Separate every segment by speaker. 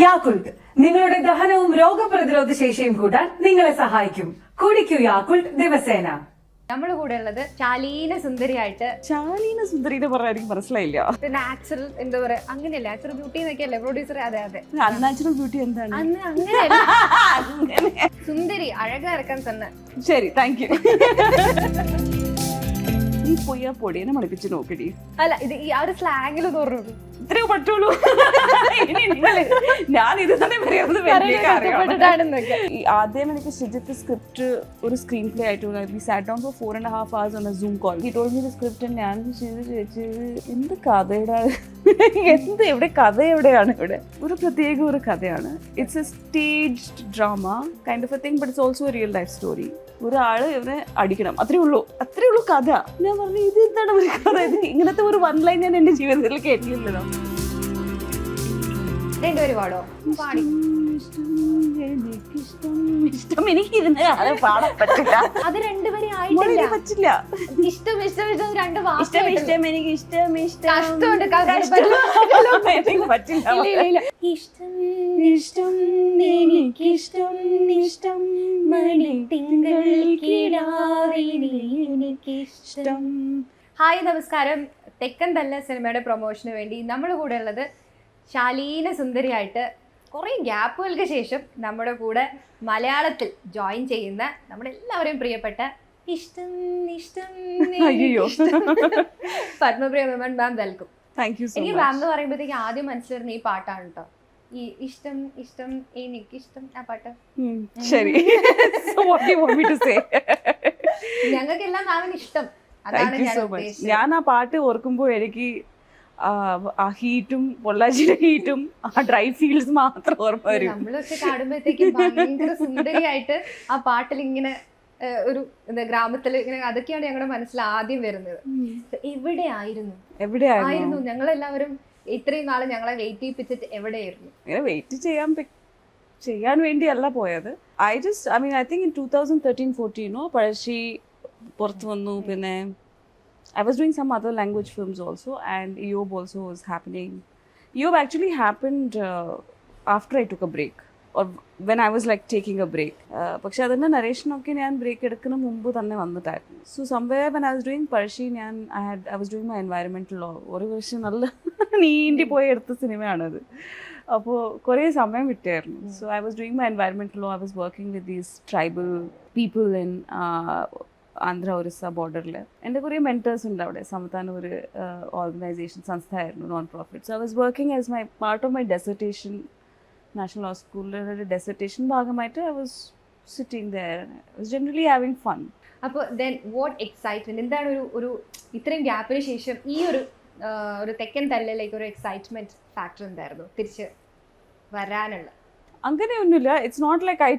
Speaker 1: യാക്കുൾട്ട് നിങ്ങളുടെ ദഹനവും രോഗപ്രതിരോധ ശേഷിയും കൂട്ടാൻ നിങ്ങളെ സഹായിക്കും. കുടിക്കൂ യാക്കുൾട്ട് ദിവസേന.
Speaker 2: നമ്മുടെ കൂടെ ഉള്ളത് ശാലീന സുന്ദരിയായിട്ട്.
Speaker 3: ശാലീന സുന്ദരിനെ പറഞ്ഞാൽ എനിക്ക് മനസ്സിലായില്ല.
Speaker 2: നാച്ചുറൽ എന്താ പറയാ, അങ്ങനെയല്ല നാച്ചുറൽ ബ്യൂട്ടി എന്നൊക്കെയല്ലേ പ്രൊഡ്യൂസർ? അതെ അതെ.
Speaker 3: അൺനാച്ചുറൽ ബ്യൂട്ടി എന്താണ്?
Speaker 2: അങ്ങനെയല്ല, സുന്ദരി അഴകാ ഇറക്കാൻ തന്നെ.
Speaker 3: ശരി, താങ്ക് യു. നീ പോയി ആ പൊടിയെ മണിപ്പിച്ച് നോക്കടി.
Speaker 2: അല്ല, ഇത് ഈ ആ ഒരു സ്ലാങ്ങിൽ തോന്നുന്നു
Speaker 3: ഇത്രയോ പറ്റുള്ളൂ. ഞാൻ ഇത് തന്നെ ആദ്യം എനിക്ക് ശ്രീജിത്ത് സ്ക്രിപ്റ്റ് ഒരു സ്ക്രീൻ പ്ലേ ആയിട്ട് we sat down for 4.5 hours on a Zoom call. He told me the script and ഞാൻ ചോദിച്ചു എന്ത് കഥയുടെ എവിടെയാണ് ഇവിടെ ഒരു പ്രത്യേക ഒരു കഥയാണ്. It's a staged drama kind of a thing, but it's also a real life story. ഒരാള് ഇവനെ അടിക്കണം, അത്രേ ഉള്ളൂ കഥ. ഞാൻ പറഞ്ഞു ഇത് എന്താണ് ഒരു കഥ, ഇത് ഇങ്ങനത്തെ ഒരു വൺ ലൈൻ ഞാൻ എന്റെ ജീവിതത്തിൽ കേട്ടില്ലല്ലോ.
Speaker 2: രണ്ടുപേരുപാടോ പാടി
Speaker 3: ഇഷ്ടം എനിക്ക് ഇതിന് പാടാൻ പറ്റില്ല.
Speaker 2: അത് രണ്ടുപേരും ആയിട്ടില്ല,
Speaker 3: പറ്റില്ല.
Speaker 2: ഇഷ്ടം ഇഷ്ടം ഇഷ്ടം രണ്ട്
Speaker 3: ഇഷ്ടം ഇഷ്ടം എനിക്ക് ഇഷ്ടം ഇഷ്ടം പറ്റില്ല.
Speaker 2: ഇഷ്ടം ഇഷ്ടം എനിക്കിഷ്ടം ഇഷ്ടം മണിത്തിങ്കൾ കിടാവിനെ എനിക്കിഷ്ടം. ഹായ്, നമസ്കാരം. തെക്കൻ തല്ല സിനിമയുടെ പ്രൊമോഷന് വേണ്ടി നമ്മുടെ കൂടെ ഉള്ളത് ശാലീന സുന്ദരിയായിട്ട് കുറേ ഗ്യാപ്പുകൾക്ക് ശേഷം നമ്മുടെ കൂടെ മലയാളത്തിൽ ജോയിൻ ചെയ്യുന്ന നമ്മുടെ എല്ലാവരെയും പ്രിയപ്പെട്ട ഇഷ്ടം ഇഷ്ടം പത്മപ്രിയ മാം, വെൽക്കം. എനിക്ക് മാം എന്ന് പറയുമ്പോഴത്തേക്ക് ആദ്യം മനസ്സിലായിരുന്ന ഈ പാട്ടാണ് കേട്ടോ, ഈ ഇഷ്ടം ഇഷ്ടം എനിക്കിഷ്ടം ആ പാട്ട്.
Speaker 3: ശരി,
Speaker 2: ഞങ്ങൾക്കെല്ലാം മാമിന് ഇഷ്ടം. അതാണ് ഞാൻ ഉദ്ദേശിച്ചത്.
Speaker 3: ഞാൻ ആ പാട്ട് ഓർക്കുമ്പോൾ എനിക്ക് ആ ഹീറ്റും പൊള്ളാച്ചിയുടെ ഹീറ്റും ആ ഡ്രൈ ഫീൽഡ്സ് മാത്രം ഓർമ്മ വരും.
Speaker 2: നമ്മളൊക്കെ കാണുമ്പോഴത്തേക്കും ഭയങ്കര സുന്ദരിയായിട്ട് ആ പാട്ടിൽ ഇങ്ങനെ ഒരു എന്താ ഗ്രാമത്തിൽ ഇങ്ങനെ അതൊക്കെയാണ് ഞങ്ങളുടെ മനസ്സിൽ ആദ്യം വരുന്നത്. എവിടെയായിരുന്നു ഞങ്ങളെല്ലാവരും ഇത്രയും നാളെ ഞങ്ങളെ വെയിറ്റ് ചെയ്യിപ്പിച്ചിട്ട് എവിടെയായിരുന്നു?
Speaker 3: ഇങ്ങനെ വെയിറ്റ് ചെയ്യാൻ വേണ്ടിയല്ല പോയത്. I think in 2013-14 പഴശ്ശി പുറത്ത് വന്നു. പിന്നെ I was doing some other language films also, and EOB also was happening. EOB actually happened after I took a break, or when I was like taking a break. പക്ഷെ അതിൻ്റെ നരേഷനൊക്കെ ഞാൻ break എടുക്കുന്ന മുമ്പ് തന്നെ വന്നിട്ടായിരുന്നു. So somewhere when I was doing Pazhassi I was doing my environmental law. ഒരു വർഷം നല്ല നീണ്ടി പോയി എടുത്ത സിനിമയാണത്. അപ്പോൾ കുറേ സമയം കിട്ടിയായിരുന്നു. So I was doing my environmental law. I was working with these tribal people in Andhra Orissa ബോർഡറിൽ. എൻ്റെ കുറേ മെൻറ്റേഴ്സ് ഉണ്ട് അവിടെ. സമത്താനം ഒരു ഓർഗനൈസേഷൻ സംസ്ഥയായിരുന്നു, non profit. So I was working as my part of my dissertation. National law സ്കൂളിലെ ഒരു ഡെസർട്ടേഷൻ ഭാഗമായിട്ട് I was sitting there. I was generally having fun.
Speaker 2: അപ്പോൾ ദെൻ വാട്ട് എക്സൈറ്റ്മെന്റ്, എന്താണ് ഒരു ഇത്രയും ഗ്യാപ്പിന് ശേഷം ഈ ഒരു തെക്കൻ തല്ലിലേക്ക് ഒരു എക്സൈറ്റ്മെന്റ് ഫാക്ടർ എന്തായിരുന്നു തിരിച്ച് വരാനുള്ള?
Speaker 3: അങ്ങനെയൊന്നുമില്ല. It's not like I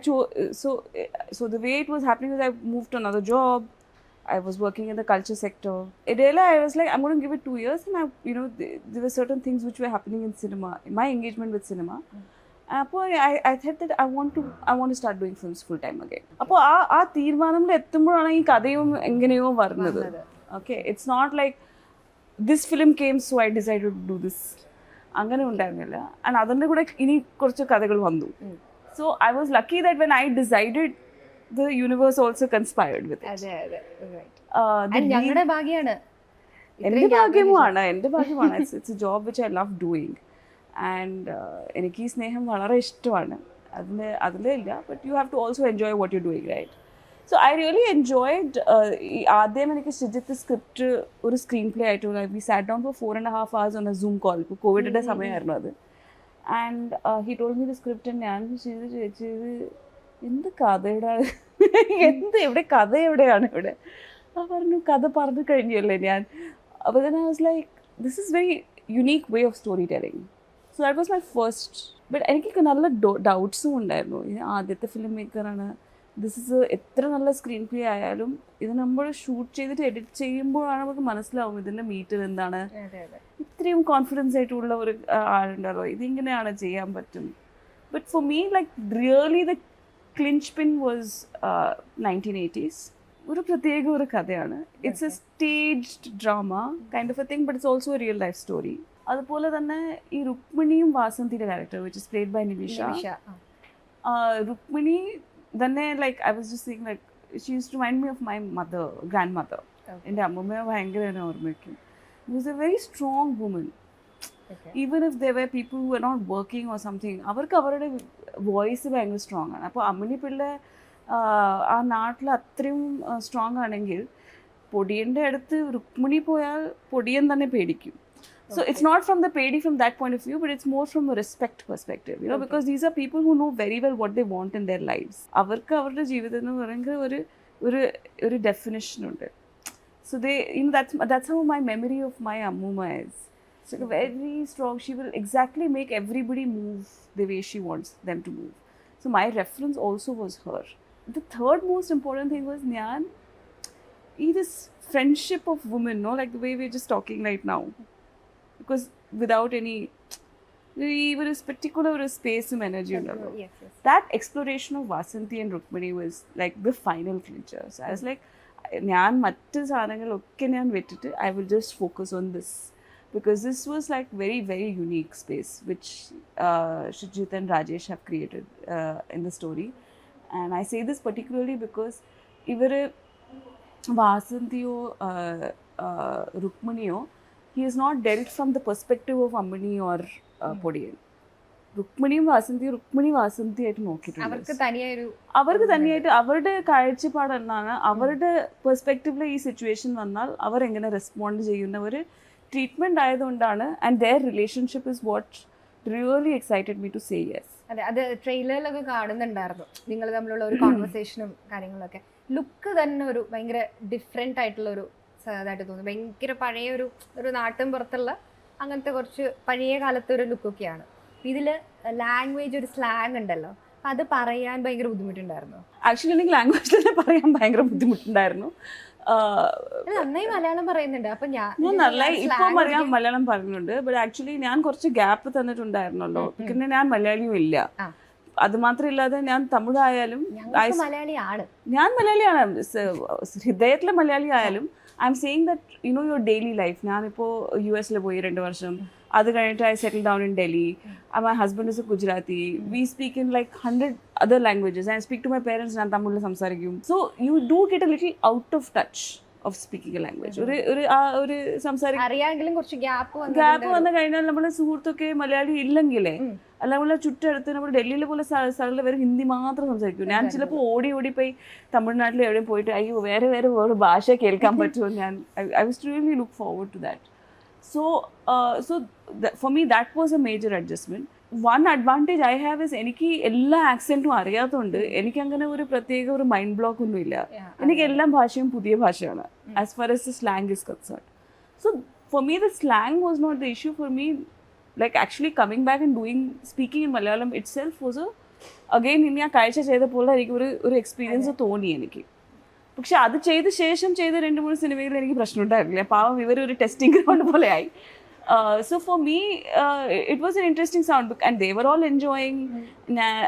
Speaker 3: so the way it was happening was I moved to another job. I was working in the culture sector. Idela, I was like, I'm going to give it 2 years, and there were certain things which were happening in cinema, in my engagement with cinema. I thought that I want to start doing films full time again. അപ്പോൾ ആ തീരുമാനത്തിൽ എത്തുമ്പോഴാണ് ഈ കഥയും എങ്ങനെയോ വരുന്നത്. Okay, it's not like this film came so I decided to do this. അങ്ങനെ ഉണ്ടായിരുന്നില്ല. And അതിൻ്റെ കൂടെ ഇനി കുറച്ച് കഥകൾ വന്നു. So I was lucky that when I decided the universe also conspired with it.
Speaker 2: ഞങ്ങളുടെ ഭാഗ്യമാണ്,
Speaker 3: എൻ്റെ ഭാഗ്യമാണ്. It's a job which I love doing. And എനിക്ക് ഈ സ്നേഹം വളരെ ഇഷ്ടമാണ്. അതിലില്ല, but you have to also enjoy what you doing, right? So I really enjoyed. ആദ്യം എനിക്ക് ശ്രീജിത്ത് സ്ക്രിപ്റ്റ് ഒരു സ്ക്രീൻ പ്ലേ ആയിട്ട് we sat down for 4.5 hours on a Zoom call. ഇപ്പോൾ കോവിഡിൻ്റെ സമയമായിരുന്നു അത്. And he told me the script and ഞാൻ ചോദിച്ചു എന്ത് കഥയുടെ എവിടെയാണ് ഇവിടെ? പറഞ്ഞു കഥ പറഞ്ഞു കഴിഞ്ഞല്ലേ ഞാൻ. അപ്പോൾ then I was like, this is very unique way of storytelling. So that was my first. But എനിക്ക് നല്ല ഡൗട്ട്സും ഉണ്ടായിരുന്നു. ആദ്യത്തെ ഫിലിം മേക്കറാണ്. എത്ര നല്ല സ്ക്രീൻ പ്ലേ ആയാലും ഇത് നമ്മൾ ഷൂട്ട് ചെയ്തിട്ട് എഡിറ്റ് ചെയ്യുമ്പോഴാണ് നമുക്ക് മനസ്സിലാവും ഇതിൻ്റെ മീറ്റർ എന്താണ്. ഇത്രയും കോൺഫിഡൻസ് ആയിട്ടുള്ള ഒരു ആളുണ്ടല്ലോ, ഇതിങ്ങനെയാണ് ചെയ്യാൻ പറ്റും. But for me like really the clinch pin was 1980s. ഒരു പ്രത്യേക ഒരു കഥയാണ്. It's a staged drama kind of a thing, but it's also a real life story. അതുപോലെ തന്നെ ഈ രുക്മിണിയും വാസന്തിയുടെ character which is played by Nimisha. Rukmini തന്നെ like I was just seeing like she use to remind me of my mother, grandmother. എൻ്റെ അമ്മമ്മയെ ഭയങ്കര എന്നെ ഓർമ്മിക്കും. She was a very strong woman. Even if there were people who were not working or something, അവർക്ക് അവരുടെ voice ഭയങ്കര strong ആണ്. അപ്പോൾ അമ്മിണി പിള്ള ആ നാട്ടിൽ അത്രയും സ്ട്രോങ് ആണെങ്കിൽ പൊടിയൻ്റെ അടുത്ത് രുക്മിണി പോയാൽ പൊടിയൻ തന്നെ പേടിക്കും. So it's not from the pedi from that point of view, but it's more from a respect perspective, you know, because these are people who know very well what they want in their lives. അവർക്ക് അവരുടെ ജീവിതം എന്ന് പറയുന്നത് ഒരു definition ഉണ്ട്. So they, you know, that's how my memory of my Ammuma is. It's like very strong. She will exactly make everybody move the way she wants them to move. So my reference also was her. The third most important thing was Nyan. This friendship of women, no, like the way we're just talking right now. Because without any even a particular space and energy.
Speaker 2: Yes.
Speaker 3: That exploration of Vasanthi and Rukmini was like the final clincher. So I was like, ഞാൻ മറ്റ് സാധനങ്ങളൊക്കെ ഞാൻ വിട്ടിട്ട് I will just focus on this because this was like very very unique space which Shijith and Rajesh have created in the story. And I say this particularly because ഇവർ വാസന്തിയോ രുക്മിണിയോ he is not dealt from the perspective of Ammini or Podiyan. Rukmini Vasanthi ആയിട്ട് നോക്കിയിട്ടുണ്ട്. അവർക്ക് തന്നെയായിട്ട് അവരുടെ കാഴ്ചപ്പാട് എന്നാണ്, അവരുടെ പെർസ്പെക്റ്റീവിൽ ഈ സിറ്റുവേഷൻ വന്നാൽ അവർ എങ്ങനെ റെസ്പോണ്ട് ചെയ്യുന്ന ഒരു ട്രീറ്റ്മെന്റ് ആയതുകൊണ്ടാണ്. And their relationship is what really excited me to say yes.
Speaker 2: അതെ, അത് ട്രെയിലറിലൊക്കെ കാണുന്നുണ്ടായിരുന്നു നിങ്ങൾ തമ്മിലുള്ള ഒരു കോൺവെർസേഷനും കാര്യങ്ങളൊക്കെ. ലുക്ക് തന്നെ ഒരു ഭയങ്കര ഡിഫറെന്റ് ആയിട്ടുള്ള ഒരു ഇതായിട്ട് തോന്നുന്നു. ഭയങ്കര പഴയ ഒരു നാട്ടിൻ പുറത്തുള്ള അങ്ങനത്തെ കുറച്ച് പഴയ കാലത്തെ ഒരു ലുക്കൊക്കെയാണ്. ഇതിൽ ലാംഗ്വേജ് ഒരു സ്ലാങ് ഉണ്ടല്ലോ, അത് പറയാൻ ഭയങ്കര ബുദ്ധിമുട്ടുണ്ടായിരുന്നു.
Speaker 3: ആക്ച്വലി എനിക്ക് ലാംഗ്വേജ് തന്നെ പറയാൻ ഭയങ്കര ബുദ്ധിമുട്ടുണ്ടായിരുന്നു.
Speaker 2: നന്നായി മലയാളം പറയുന്നുണ്ട്. അപ്പൊ ഞാൻ
Speaker 3: നന്നായി ഇപ്പം അറിയാം മലയാളം പറയുന്നുണ്ട്. ബട്ട് ആക്ച്വലി ഞാൻ കുറച്ച് ഗ്യാപ്പ് തന്നിട്ടുണ്ടായിരുന്നല്ലോ. പിന്നെ ഞാൻ മലയാളിയും ഇല്ല. അത് മാത്രമില്ലാതെ ഞാൻ തമിഴായാലും
Speaker 2: മലയാളിയാണ്,
Speaker 3: ഞാൻ മലയാളിയാണ്, ഹൃദയത്തിലെ മലയാളി ആയാലും I M saying that you know your daily life. ഞാനിപ്പോൾ US പോയി 2 വർഷം, അത് കഴിഞ്ഞിട്ട് I settle down in Delhi. My husband is A Gujarati. V speak in like 100 other languages. I speak to my parents, ഞാൻ തമിഴിൽ സംസാരിക്കും. So you do get A little out of touch of speaking A language. ഒരു
Speaker 2: സംസാരിക്കും കുറച്ച് gap
Speaker 3: വന്നു കഴിഞ്ഞാൽ നമ്മുടെ സുഹൃത്തൊക്കെ മലയാളി ഇല്ലെങ്കിലേ, അല്ല നമ്മളെ ചുറ്റടുത്ത് നമ്മൾ ഡൽഹിയിലെ പോലെ സ്ഥലങ്ങളിൽ വരെ ഹിന്ദി മാത്രം സംസാരിക്കും. ഞാൻ ചിലപ്പോൾ ഓടി പോയി തമിഴ്നാട്ടിൽ എവിടെയും പോയിട്ട് അയ്യോ വേറെ വേറെ ഭാഷ കേൾക്കാൻ പറ്റുമോ. ഞാൻ I was really look forward to that. So for me that was a major adjustment. One advantage I have is എനിക്ക് എല്ലാ ആക്സെന്റും അറിയാത്തതുകൊണ്ട് എനിക്ക് അങ്ങനെ ഒരു പ്രത്യേക ഒരു മൈൻഡ് ബ്ലോക്ക് ഒന്നും ഇല്ല. എനിക്ക് എല്ലാ ഭാഷയും പുതിയ ഭാഷയാണ് as far as the slang is concerned. So for me the slang was not the issue. For me like actually coming back and speaking in Malayalam itself was again ഇനി ആ കാഴ്ച ചെയ്ത പോലെ എനിക്ക് ഒരു എക്സ്പീരിയൻസ് തോന്നി എനിക്ക്. പക്ഷെ അത് ചെയ്ത ശേഷം ചെയ്ത 2-3 സിനിമയിൽ എനിക്ക് പ്രശ്നം ഉണ്ടായിരുന്നില്ല. പാവം ഇവർ ഒരു ടെസ്റ്റിംഗ് ഗ്രൗണ്ട് പോലെയായി. So for me it was an interesting sound book and they were all enjoying.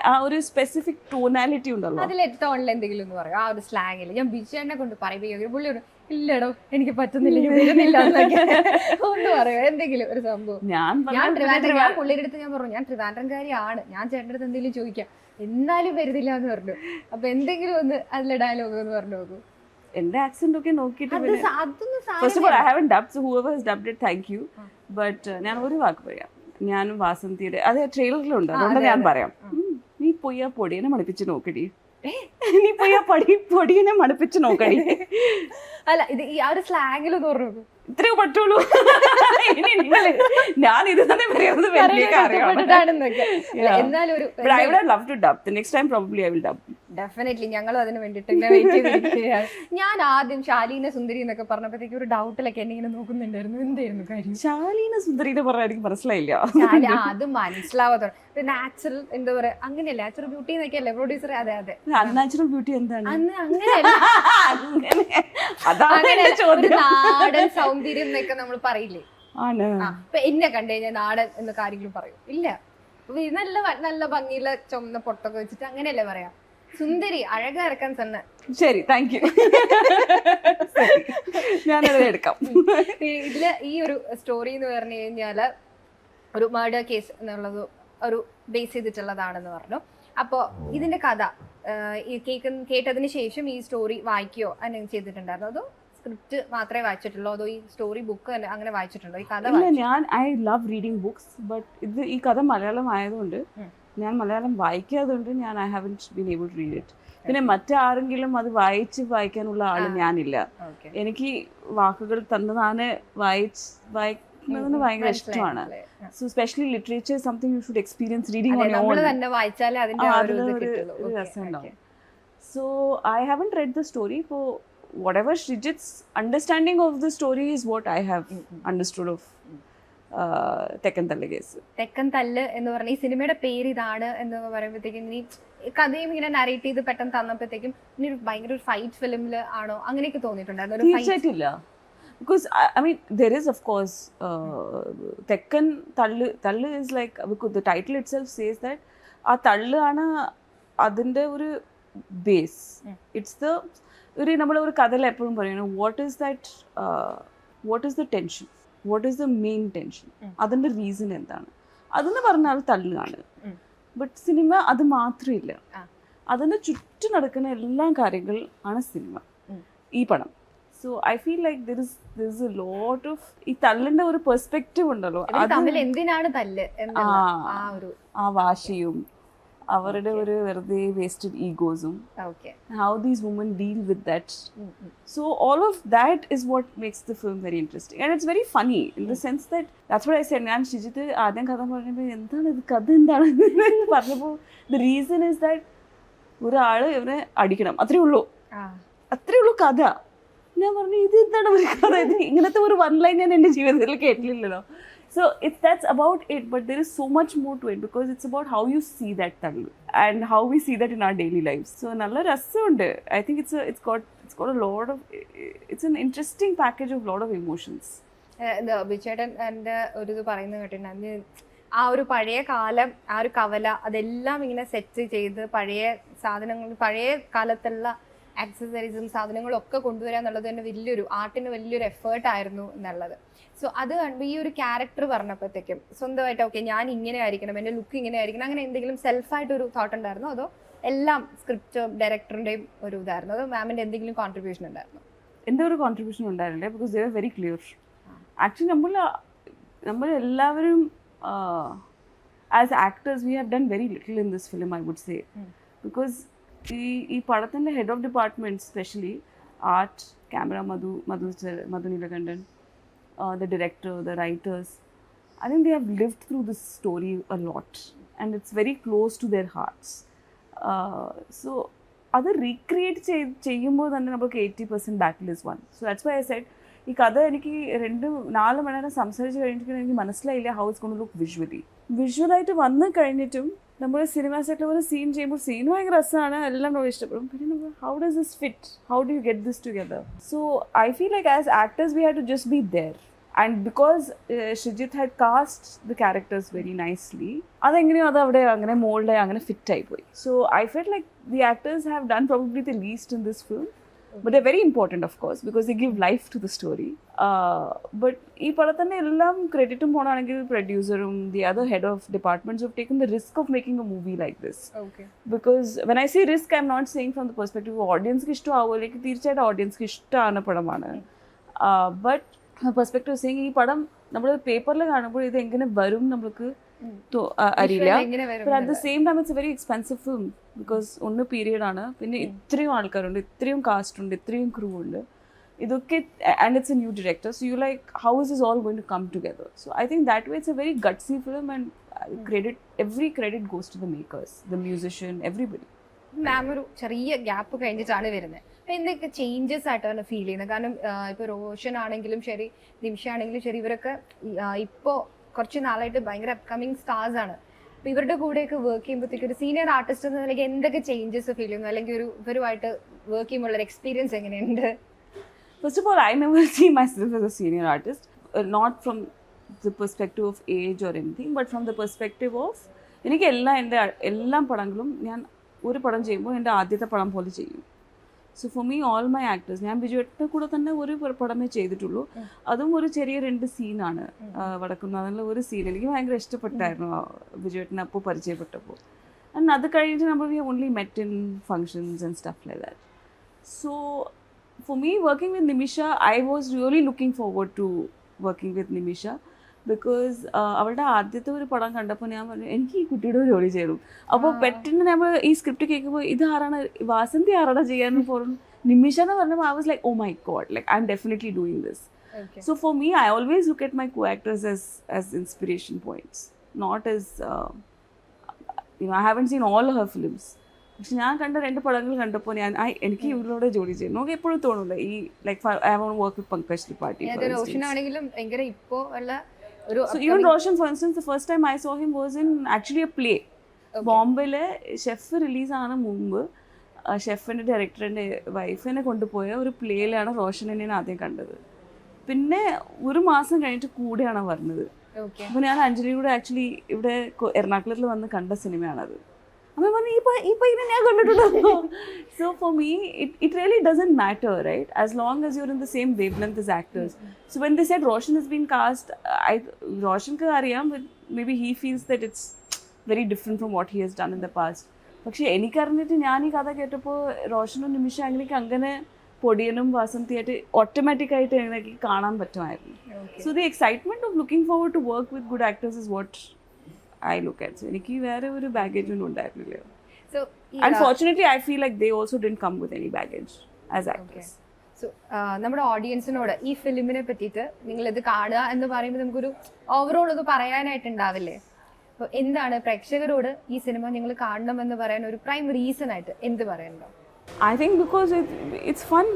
Speaker 3: ആ ഒരു സ്പെസിഫിക് ടോണാലിറ്റി ഉണ്ടല്ലോ
Speaker 2: അതിലെ ടോണിൽ എന്തെങ്കിലും ഒന്ന് പറയും. ആ ഒരു സ്ലാങ്ങിൽ ഞാൻ ബിജുവിനെ കൊണ്ട് പറയുമ്പോൾ പുള്ളി ഇല്ലടോ എനിക്ക് പറ്റുന്നില്ല ഒന്ന് പറയോ എന്തെങ്കിലും ഒരു സംഭവം. ഞാൻ പുള്ളിയുടെ അടുത്ത് ഞാൻ പറഞ്ഞു ഞാൻ ട്രിവാൻഡ്രംകാരിയാണ്, ഞാൻ ചേട്ടൻ്റെ അടുത്ത് എന്തെങ്കിലും ചോദിക്കാം, എന്നാലും വരുന്നില്ല എന്ന് പറഞ്ഞു. അപ്പൊ എന്തെങ്കിലും ഒന്ന് അതിലെ ഡയലോഗ് എന്ന് പറഞ്ഞു നോക്കൂ.
Speaker 3: എന്റെ ആക്സെന്റ് ഒക്കെ നോക്കിയിട്ട് first of all I haven't dubbed, so Hoover has dubbed it thank you. But ഞാൻ ഒരു വാക്ക് പറയാം, ഞാനും വാസന്തിയുടെ അത് ട്രെയിലറിലുണ്ട്, അതുകൊണ്ട് ഞാൻ പറയാം. നീ പോയി ആ പൊടിയനെ മടുപ്പിച്ച് നോക്കടി, നീ പോയി ആ പൊടിയനെ മടുപ്പിച്ച് നോക്കടി.
Speaker 2: അല്ല ഇത് ഈ ആ ഒരു സ്ലാങ്ങിലൊന്ന് പറഞ്ഞു നോക്കൂ,
Speaker 3: ഇത്രയോ പറ്റുള്ളൂ. ഞാൻ ഇത് തന്നെ
Speaker 2: ഡെഫിനറ്റ്ലി ഞങ്ങളും അതിന് വേണ്ടിട്ട് വെയിറ്റ് ചെയ്തിരിക്കുകയാണ്. ഞാൻ ആദ്യം ശാലീന സുന്ദരി എന്നൊക്കെ പറഞ്ഞപ്പോഴത്തേക്ക് ഒരു ഡൗട്ടിലൊക്കെ എന്നെ ഇങ്ങനെ നോക്കുന്നുണ്ടായിരുന്നു, എന്തായിരുന്നു കാര്യം.
Speaker 3: ശാലീന സുന്ദരി എന്ന് പറയാൻ എനിക്ക് മനസ്സിലായില്ല.
Speaker 2: അത് മനസ്സിലാവാത്ത നാച്ചുറൽ എന്താ പറയാ, അങ്ങനെയല്ല നാച്ചുറൽ ബ്യൂട്ടി എന്നൊക്കെയല്ലേ പ്രൊഡ്യൂസർ. അതെ അതെ,
Speaker 3: അൺനാച്ചുറൽ ബ്യൂട്ടി എന്താണ്?
Speaker 2: അങ്ങനെയല്ല, നാടൻ സൗന്ദര്യം എന്നൊക്കെ നമ്മൾ പറയില്ലേ. ഇപ്പൊ എന്നെ കണ്ടു കഴിഞ്ഞാൽ നാടൻ എന്ന കാര്യങ്ങളും പറയും ഇല്ല. നല്ല നല്ല ഭംഗിയുള്ള ചുമന്ന പൊട്ടൊക്കെ വെച്ചിട്ട് അങ്ങനെയല്ലേ പറയാ. സുന്ദരി അഴകാ ഇറക്കാൻ തന്നെ.
Speaker 3: ശരി, താങ്ക് യു. ഞാനത് എടുക്കാം.
Speaker 2: ഇതില് ഈ ഒരു സ്റ്റോറി എന്ന് പറഞ്ഞു കഴിഞ്ഞാല് ഒരു മർഡർ കേസ് എന്നുള്ളത് ഒരു ബേസ് ചെയ്തിട്ടുള്ളതാണെന്ന് പറഞ്ഞു. അപ്പോൾ ഇതിന്റെ കഥ കേട്ടതിന് ശേഷം ഈ സ്റ്റോറി വായിക്കുകയോ അങ്ങനെ ചെയ്തിട്ടുണ്ടായിരുന്നു, അതോ സ്ക്രിപ്റ്റ് മാത്രമേ വായിച്ചിട്ടുള്ളൂ, അതോ ഈ സ്റ്റോറി ബുക്ക് അങ്ങനെ വായിച്ചിട്ടുണ്ടോ? ഈ കഥ
Speaker 3: ഞാൻ I love reading books, but ഇത് ഈ കഥ മലയാളം ആയതുകൊണ്ട് ഞാൻ മലയാളം വായിക്കാതുകൊണ്ട് ഞാൻ I haven't been able to read it. പിന്നെ മറ്റാരെങ്കിലും അത് വായിക്കാനുള്ള ആള് ഞാനില്ല. എനിക്ക് വാക്കുകൾ തന്നതാണ് വായിക്കുന്നതിന് ഭയങ്കര ഇഷ്ടമാണ്. So specially literature something you should experience reading on your own. ഒരു രസമുണ്ടാവും. So I haven't read the story. ഇപ്പോൾ whatever Srijit's understanding of the story is what I have understood of Thekkan Thallu Case.
Speaker 2: തെക്കൻ തല്ല് എന്ന് പറഞ്ഞ ഈ സിനിമയുടെ പേര് ഇതാണ് എന്ന് പറയുമ്പോഴത്തേക്കും ഈ കഥയും ഇങ്ങനെ നരേറ്റ് ചെയ്ത് പെട്ടെന്ന് തന്നപ്പോഴത്തേക്കും ഇനി ഭയങ്കര ഒരു ഫൈറ്റ് ഫിലിമിൽ ആണോ അങ്ങനെയൊക്കെ തോന്നിയിട്ടുണ്ടായിരുന്നു?
Speaker 3: തീർച്ചയായിട്ടില്ല. Because I mean there is of course Thekkan Thallu is like, because the title itself says that ആ തള്ളു ആണ് അതിൻ്റെ ഒരു ബേസ്. ഇറ്റ്സ് ദ ഒരു നമ്മളൊരു കഥയിൽ എപ്പോഴും പറയുന്നത് what is the tension, what is the main tension, അതിൻ്റെ റീസൺ എന്താണ് അതെന്ന് പറഞ്ഞാൽ തള്ളുകയാണ്. ബട്ട് സിനിമ അത് മാത്രമില്ല, അതിന് ചുറ്റും നടക്കുന്ന എല്ലാ കാര്യങ്ങൾ ആണ് സിനിമ, ഈ പടം. So I feel like there is a lot of ഈ തള്ളിൻ്റെ ഒരു പെർസ്പെക്റ്റീവ് ഉണ്ടല്ലോ,
Speaker 2: എന്തിനാണ് തല്ല്,
Speaker 3: ആ വാശിയും അവരുടെ ഒരു വെറുതെ wasted ഈഗോസും, how these women deal with that. So all of that is what makes the film very interesting, and it's very funny in the sense that that's what I said. ഞാൻ ശ്രീജിത്ത് ആദ്യം കഥ പറഞ്ഞപ്പോൾ എന്താണ് ഇത്, കഥ എന്താണ് പറഞ്ഞപ്പോൾ the reason is that ഒരാള് ഇവനെ അടിക്കണം, അത്രേ ഉള്ളൂ കഥ. ഞാൻ പറഞ്ഞു ഇത് എന്താണ് ഒരു കഥ, ഇത് ഇങ്ങനത്തെ ഒരു വൺ ലൈൻ ഞാൻ എൻ്റെ ജീവിതത്തിൽ കേട്ടില്ലല്ലോ. So that's about it, but there is so much more to it because it's about how you see that thallu and how we see that in our daily lives. So nalla rassamundu. I think it's got a lot of, it's an interesting package of lot of emotions.
Speaker 2: The Bichetan and ഒരു ഇത് പറയുന്നത് കേട്ടിട്ടുണ്ട്, ആ ഒരു പഴയ കാലം, ആ ഒരു കവല അതെല്ലാം ഇങ്ങനെ സെറ്റ് ചെയ്ത് പഴയ സാധനങ്ങൾ, പഴയ കാലത്തുള്ള ആക്സസറീസും സാധനങ്ങളും ഒക്കെ കൊണ്ടുവരിക എന്നുള്ളത് തന്നെ ആർട്ടിന് വലിയൊരു എഫേർട്ട് ആയിരുന്നു എന്നുള്ളത്. സോ അത് കാണുമ്പോൾ ഈ ഒരു ക്യാരക്ടർ പറഞ്ഞപ്പോഴത്തേക്കും സ്വന്തമായിട്ട് ഓക്കെ ഞാൻ ഇങ്ങനെ ആയിരിക്കണം, എൻ്റെ ലുക്ക് ഇങ്ങനെ ആയിരിക്കണം, അങ്ങനെ എന്തെങ്കിലും സെൽഫായിട്ടൊരു തോട്ട് ഉണ്ടായിരുന്നോ, അതോ എല്ലാം സ്ക്രിപ്റ്റ് ഡയറക്ടറിൻ്റെയും ഒരു ഇതായിരുന്നു, അതോ മാമിൻ്റെ എന്തെങ്കിലും കോൺട്രിബ്യൂഷൻ ഉണ്ടായിരുന്നു?
Speaker 3: എൻ്റെ ഒരു കോൺട്രിബ്യൂഷൻ ഉണ്ടായിരുന്നില്ല, because they are very clear. Actually നമ്മൾ എല്ലാവരും as actors we have done very little in this film, I would say. Because ഈ പടത്തിൻ്റെ head of department, specially art, camera Madhu Neelakandan, the director, the writers, I think they have lived through this story a lot and it's very close to their hearts. So അത് recreate ചെയ്യുമ്പോൾ തന്നെ നമുക്ക് 80% battle is won. So that's why I said ഈ കഥ എനിക്ക് 2-4 മണി നേരം സംസാരിച്ച് കഴിഞ്ഞിട്ട് എനിക്ക് മനസ്സിലായില്ല ഹൗ ഇറ്റ്സ് ഗോണ ലുക്ക് വിഷ്വലായിട്ട് വന്ന് കഴിഞ്ഞിട്ടും നമ്മൾ സിനിമ സെറ്റിൽ പോലെ സീൻ ചെയ്യുമ്പോൾ സീൻ ഭയങ്കര രസമാണ്, എല്ലാം നമ്മൾ ഇഷ്ടപ്പെടും. പിന്നെ നമ്മൾ how does this fit, how do you get this together? So I feel like as actors we have to just be there. And because Shijith had cast the characters very nicely, അതെങ്ങനെയോ അത് അവിടെ അങ്ങനെ മോൾഡായി അങ്ങനെ ഫിറ്റായി പോയി. So I felt like the actors have done probably the least in this film. But they're very important, of course, because they give life to the story. But ee padathanne ellam credit ponaanengil producer the other head of departments have taken the risk of making a movie like this.
Speaker 2: Okay.
Speaker 3: Because when I say risk, I'm not saying from the perspective of audience ki ishta avulekku തീർച്ചയായിട്ടും audience ki ഇഷ്ടമാണ് പടമാണ്. But from the perspective of saying ഈ പടം നമ്മൾ പേപ്പറിൽ കാണുമ്പോൾ ഇത് എങ്ങനെ വരും നമുക്ക് അറിയില്ല. But at the same time it's a very expensive film because ഒന്ന് പീരിയഡ് ആണ്, പിന്നെ ഇത്രയും ആൾക്കാരുണ്ട്, ഇത്രയും കാസ്റ്റ് ഉണ്ട്, ഇത്രയും ക്രൂ ഉണ്ട്, ഇതൊക്കെ, and it's a new director, so you like how is this all going to come together? So I think that way it's a very gutsy film and every credit goes to the makers, the musician, everybody.
Speaker 2: മാം ഒരു ചെറിയ gap കഴിഞ്ഞിട്ടാണ് വരുന്നത്, അപ്പം എന്തൊക്കെ changes ആയിട്ടാണ് feel ചെയ്യുന്നത്? കാരണം ഇപ്പോൾ റോഷൻ ആണെങ്കിലും ശരി, നിമിഷ ആണെങ്കിലും ശരി, ഇവരൊക്കെ ഇപ്പോൾ കുറച്ച് നാളായിട്ട് ഭയങ്കര അപ്കമിങ് സ്റ്റാർസ് ആണ്. അപ്പോൾ ഇവരുടെ കൂടെയൊക്കെ വർക്ക് ചെയ്യുമ്പോഴത്തേക്ക് ഒരു സീനിയർ ആർട്ടിസ്റ്റ് എന്ന നിലയ്ക്ക് എന്തൊക്കെ ചേഞ്ചസ് ഫീൽ ചെയ്യുന്നു, അല്ലെങ്കിൽ ഇവരുമായിട്ട് വർക്ക് ചെയ്യുമ്പോൾ ഒരു എക്സ്പീരിയൻസ് എങ്ങനെയുണ്ട്?
Speaker 3: First of all, I never see myself as a senior artist, not from the perspective of age or anything, but from the perspective of എനിക്ക് എല്ലാ പടങ്ങളും ഞാൻ ഒരു പടം ചെയ്യുമ്പോൾ എൻ്റെ ആദ്യത്തെ പടം പോലെ ചെയ്യും. So for me all my actors, ഞാൻ ബിജുവേട്ടൻ്റെ കൂടെ തന്നെ ഒരു പടമേ ചെയ്തിട്ടുള്ളൂ, അതും ഒരു ചെറിയ 2 സീനാണ്. വടക്കുന്നാഥനിലെ ഒരു സീൻ എനിക്ക് ഭയങ്കര ഇഷ്ടപ്പെട്ടായിരുന്നു ബിജുവേട്ടനെ അപ്പോൾ പരിചയപ്പെട്ടപ്പോൾ. ആൻഡ് അത് കഴിഞ്ഞിട്ട് നമ്മൾ we only met in functions and stuff like that. So for me working with Nimisha, I was really looking forward to working with Nimisha. Because അവളുടെ ആദ്യത്തെ ഒരു പടം കണ്ടപ്പോൾ ഞാൻ പറഞ്ഞു എനിക്ക് ഈ കുട്ടിയുടെ ഒരു ജോലി ചെയ്യണം. അപ്പോൾ പെട്ടെന്ന് നമ്മൾ ഈ സ്ക്രിപ്റ്റ് കേൾക്കുമ്പോൾ ഇത് ആരാണ്, വാസന്തി ആരാണ് ചെയ്യാൻ പോകും, നിമിഷ എന്ന് പറഞ്ഞപ്പോൾ I was like oh my god, like I'm definitely doing this. So for me I always look at my co actors as inspiration points, not as I haven't seen all her films. പക്ഷെ ഞാൻ കണ്ട 2 പടങ്ങൾ കണ്ടപ്പോൾ എനിക്ക് ഇവരോട് ജോലി ചെയ്യണം നമുക്ക് എപ്പോഴും തോന്നില്ല. ഈ like I won't work with Pankaj Tripathi. So even Roshan, for instance, the first time I saw him was in actually a play. ബോംബെയിലെ ഷെഫ് റിലീസാണ് മുമ്പ് ഷെഫിൻ്റെ ഡയറക്ടറിൻ്റെ വൈഫിനെ കൊണ്ടുപോയ ഒരു പ്ലേയിലാണ് റോഷൻ എന്നെ ആദ്യം കണ്ടത്. പിന്നെ ഒരു മാസം കഴിഞ്ഞിട്ട് കൂടെയാണ് പറഞ്ഞത്. അപ്പോൾ ഞാൻ അഞ്ജലി കൂടെ ആക്ച്വലി ഇവിടെ എറണാകുളത്തിൽ വന്ന് കണ്ട സിനിമയാണത്. അപ്പോൾ പറഞ്ഞു ഇപ്പം ഇതിനെ ഞാൻ കണ്ടിട്ടുണ്ടോ. So for me it really doesn't matter, right, as long as you're in the same wavelength as actors. So when they said Roshan has been cast, Roshan ka ariyam, but maybe he feels that it's very different from what he has done in the past. പക്ഷേ എനിക്കറിഞ്ഞിട്ട് ഞാൻ ഈ കഥ കേട്ടപ്പോൾ റോഷനും നിമിഷ അങ്ങനെയൊക്കെ അങ്ങനെ പൊടിയനും വാസന്തിയായിട്ട് ഓട്ടോമാറ്റിക്കായിട്ട് എനിക്ക് കാണാൻ പറ്റുമായിരുന്നു. So the excitement of looking forward to work with good actors is what I look at. So എനിക്ക് വേറെ ഒരു ബാഗേജ് ഒന്നും ഉണ്ടായിരുന്നില്ല. So unfortunately I feel like they also didn't come with any baggage as actors.
Speaker 2: So നമ്മുടെ ഓഡിയൻസിനോട് ഈ ഫിലിമിനെ പറ്റിയിട്ട് നിങ്ങൾ ഇത് കാണുക എന്ന് പറയുമ്പോൾ നമുക്കൊരു ഓവറോൾ ഇത് പറയാനായിട്ടുണ്ടാവില്ലേ? അപ്പോൾ എന്താണ് പ്രേക്ഷകരോട് ഈ സിനിമ നിങ്ങൾ കാണണമെന്ന് പറയാൻ ഒരു പ്രൈം റീസൺ ആയിട്ട് എന്ത് പറയുന്നുണ്ടോ?
Speaker 3: I think because it's fun.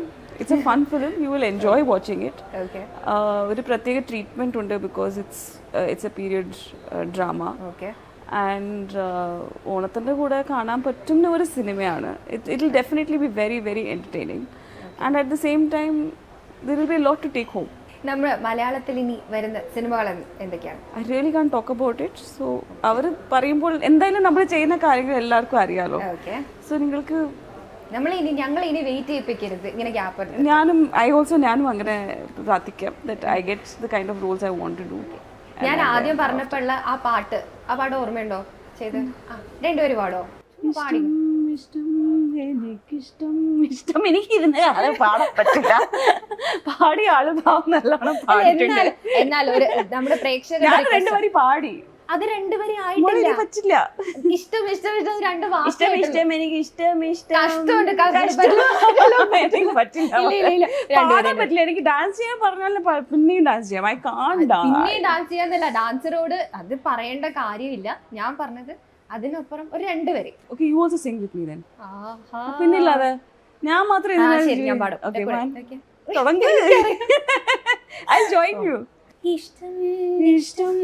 Speaker 3: It's a fun film. You will enjoy watching it.
Speaker 2: Okay.
Speaker 3: ഒരു പ്രത്യേക ട്രീറ്റ്മെന്റ് ഉണ്ട് because it's a period drama.
Speaker 2: Okay.
Speaker 3: And ഓണത്തിൻ്റെ കൂടെ കാണാൻ പറ്റുന്ന ഒരു സിനിമയാണ്. It will definitely be very very entertaining. And at the same time there will be a lot to take home.
Speaker 2: നമ്മുടെ മലയാളത്തിൽ ഇനി വരുന്ന സിനിമകൾ എന്തൊക്കെയാണ്?
Speaker 3: I really can't talk about it. So അവർ പറയുമ്പോൾ എന്തായാലും നമ്മൾ ചെയ്യുന്ന കാര്യങ്ങൾ എല്ലാവർക്കും അറിയാലോ. സോ നിങ്ങൾക്ക്
Speaker 2: ഞങ്ങൾ ഇനി വെയിറ്റ് ചെയ്യിപ്പിക്കരുത് ഇങ്ങനെ ഗ്യാപ്പ്.
Speaker 3: ഞാനും അങ്ങനെ പ്രാർത്ഥിക്കാം that I get the kind of roles I want to do.
Speaker 2: ഞാൻ ആദ്യം പറഞ്ഞപ്പോഴുള്ള ആ പാട്ട് ഓർമ്മയുണ്ടോ ചെയ്ത്? 2 പേര് പാടോ? പാടി.
Speaker 3: ഇഷ്ടം എനിക്കിരുന്ന് ആളെ പാടാൻ പറ്റില്ല. പാടി ആള് നല്ലോണം പാടിയിട്ടുണ്ട്.
Speaker 2: എന്നാൽ നമ്മുടെ പ്രേക്ഷകർ
Speaker 3: 2 വരി പാടി.
Speaker 2: അത് 2 വരി ആയിട്ടില്ല.
Speaker 3: പറ്റില്ല.
Speaker 2: ഇഷ്ടം 2 വാക്ക്.
Speaker 3: ഇഷ്ടം എനിക്ക് ഇഷ്ടം
Speaker 2: കഷ്ടമുണ്ട്.
Speaker 3: പറ്റില്ല. എനിക്ക് ഡാൻസ് ചെയ്യാൻ പറഞ്ഞാലും പിന്നെയും ഡാൻസ് ചെയ്യാം.
Speaker 2: പിന്നെയും ഡാൻസ് ചെയ്യാന്നല്ല, ഡാൻസറോട് അത് പറയേണ്ട കാര്യമില്ല. ഞാൻ പറഞ്ഞത് അതിനപ്പുറം ഒരു 2 വരി.
Speaker 3: Okay, you also sing with me then. പിന്നില്ലാതെ ഞാൻ മാത്രം
Speaker 2: ഞാൻ പാടും.
Speaker 3: തുടങ്ങി. I'll join you.
Speaker 2: ഇഷ്ടം ഇഷ്ടം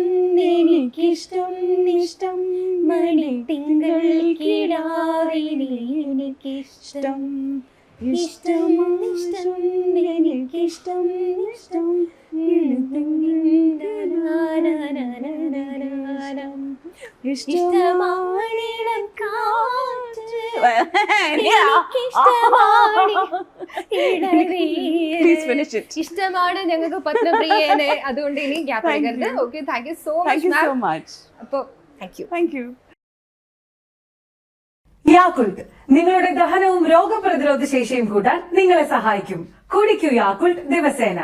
Speaker 2: എനിക്കിഷ്ടം ഇഷ്ടം മണി തിങ്കൾ കിടാവിനെ എനിക്കിഷ്ടം ഇഷ്ടം ഇഷ്ടം എനിക്കിഷ്ടം ഇഷ്ടം ഇഷ്ടമാണ് ഞങ്ങൾക്ക് പത്മപ്രിയനെ. അതുകൊണ്ട് ഇനി ഗ്യാപ്പ് എടുക്കരുത്. Okay, thank you so much. അപ്പോൾ
Speaker 3: താങ്ക് യു.
Speaker 1: യാക്കുൾട്ട് നിങ്ങളുടെ ദഹനവും രോഗപ്രതിരോധ ശേഷിയും കൂട്ടാൻ നിങ്ങളെ സഹായിക്കും. കുടിക്കൂ യാക്കുൾട്ട് ദിവസേന.